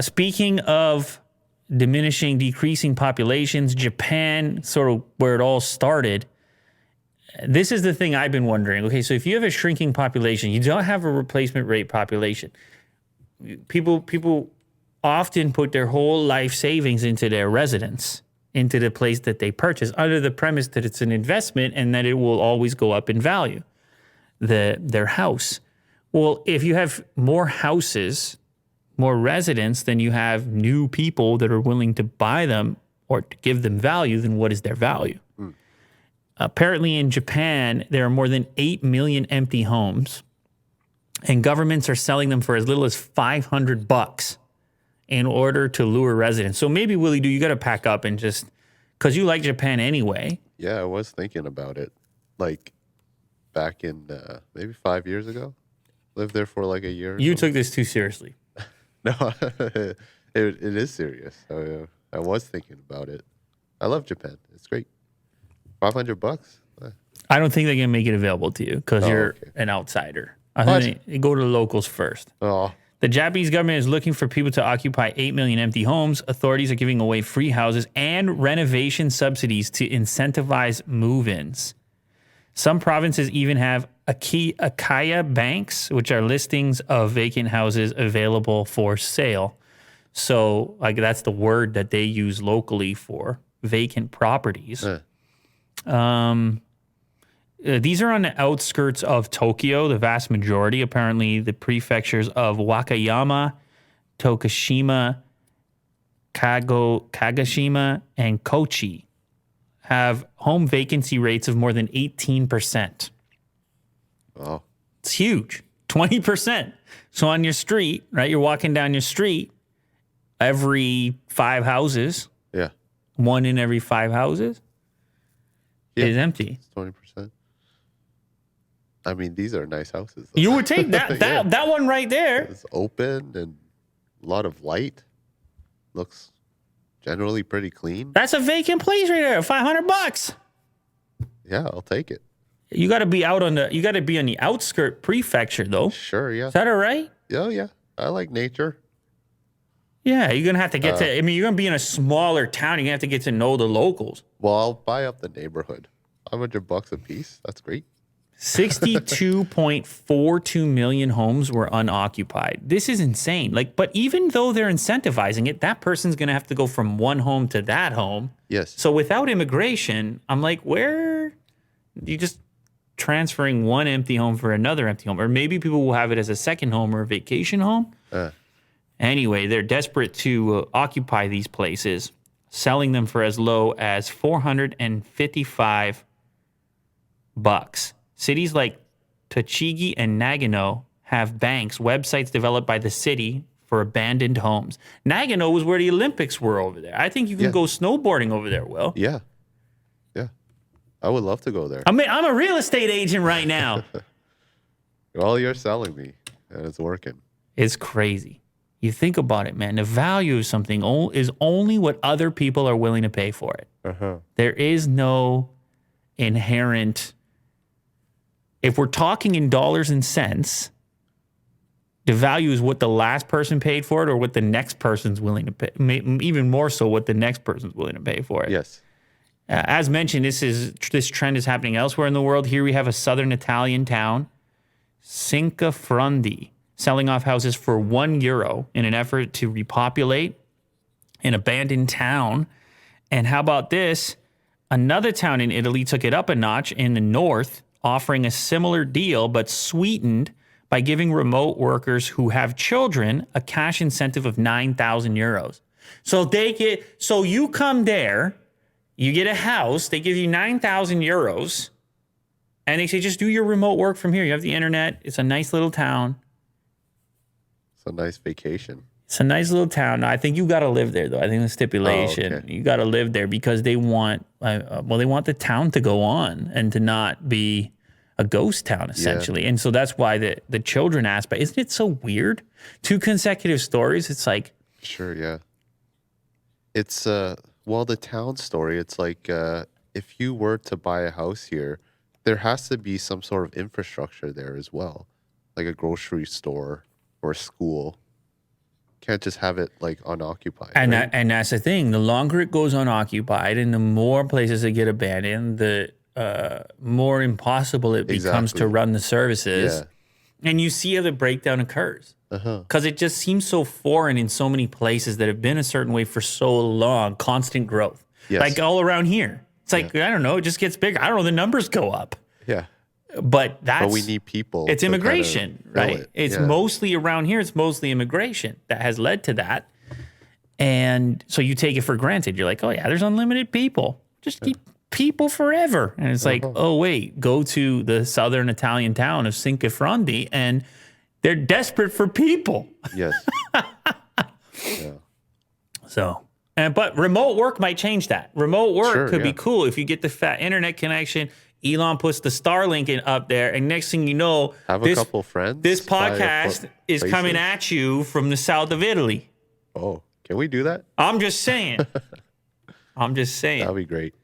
Speaking of decreasing populations, Japan, sort of where it all started. This is the thing I've been wondering. Okay, so if you have a shrinking population, you don't have a replacement rate population. People often put their whole life savings into their residence, into the place that they purchase, under the premise that it's an investment and that it will always go up in value, their house. Well, if you have more houses, more residents, then you have new people that are willing to buy them or to give them value, then what is their value? Apparently in Japan, there are more than 8 million empty homes, and governments are selling them for as little as $500 in order to lure residents. So maybe, Willie, you got to pack up and just, because you like Japan anyway. Yeah, I was thinking about it. Like back in maybe 5 years ago. Lived there for like a year. You took this too seriously. No, it is serious. I was thinking about it. I love Japan. It's great. $500. I don't think they're going to make it available to you because you're an outsider. I think they go to the locals first. Oh. The Japanese government is looking for people to occupy 8 million empty homes. Authorities are giving away free houses and renovation subsidies to incentivize move-ins. Some provinces even have Akaya banks, which are listings of vacant houses available for sale. So, like, that's the word that they use locally for vacant properties. These are on the outskirts of Tokyo, the vast majority. Apparently, the prefectures of Wakayama, Tokushima, Kagoshima, and Kochi have home vacancy rates of more than 18%. Oh. It's huge. 20%. So on your street, right, you're walking down your street, every 5 houses, one in every 5 houses is empty. It's 20%. I mean, these are nice houses, though. You would take that one right there. It's open and a lot of light. Looks generally pretty clean. That's a vacant place right there. $500. Yeah, I'll take it. You got to be on the outskirt prefecture, though. Sure, yeah. Is that all right? Oh, yeah. I like nature. Yeah, you're going to have to get to, I mean, you're going to be in a smaller town. You're going to have to get to know the locals. Well, I'll buy up the neighborhood. $500 a piece. That's great. 62.42 million homes were unoccupied. This is insane. Like, but even though they're incentivizing it, that person's going to have to go from one home to that home. Yes. So without immigration, I'm like, where you just transferring one empty home for another empty home, or maybe people will have it as a second home or a vacation home. Anyway, they're desperate to occupy these places, selling them for as low as $455. Cities like Tochigi and Nagano have banks, websites developed by the city for abandoned homes. Nagano was where the Olympics were over there. I think you can go snowboarding over there, Will. Yeah. Yeah. I would love to go there. I mean, I'm a real estate agent right now. Well, you're selling me, and it's working. It's crazy. You think about it, man. The value of something is only what other people are willing to pay for it. There is no inherent... If we're talking in dollars and cents, the value is what the last person paid for it or what the next person's willing to pay. Even more so what the next person's willing to pay for it. Yes. As mentioned, this trend is happening elsewhere in the world. Here we have a southern Italian town, Cinquefrondi, selling off houses for €1 in an effort to repopulate an abandoned town. And how about this? Another town in Italy took it up a notch in the north, offering a similar deal, but sweetened by giving remote workers who have children a cash incentive of €9,000. So you come there, you get a house, they give you €9,000, and they say, just do your remote work from here. You have the internet. It's a nice little town. It's a nice vacation. It's a nice little town. I think you got to live there, though. I think the stipulation, you got to live there because they want, they want the town to go on and to not be a ghost town, essentially. And so that's why the children aspect, isn't it so weird? 2 consecutive stories. It's like. Sure, yeah. It's, well, the town story, it's like if you were to buy a house here, there has to be some sort of infrastructure there as well, like a grocery store or a school. can't just have it like unoccupied. And right? and that's the thing. The longer it goes unoccupied, and the more places that get abandoned, the more impossible it becomes to Exactly. run the services. Yeah. And you see how the breakdown occurs Uh-huh. because it just seems so foreign in so many places that have been a certain way for so long. Constant growth, Yes. like all around here. It's like I don't know. It just gets bigger. I don't know. The numbers go up, Yeah. but that's But we need people. it's to kinda immigration, fill right? it. It's Yeah. mostly around here. It's mostly immigration that has led to that. And so you take it for granted. You're like, oh yeah, there's unlimited people. Just keep people forever. And it's like, oh wait, go to the southern Italian town of Cinquefrondi and they're desperate for people. Yes. Yeah. So, but remote work might change that. Remote work Sure, could be yeah. cool if you get the fat internet connection. Elon puts the Starlink in up there, and next thing you know, Have a this, couple friends. this fly podcast is places. coming at you from the south of Italy. Oh, can we do that? I'm just saying. I'm just saying. That'd be great.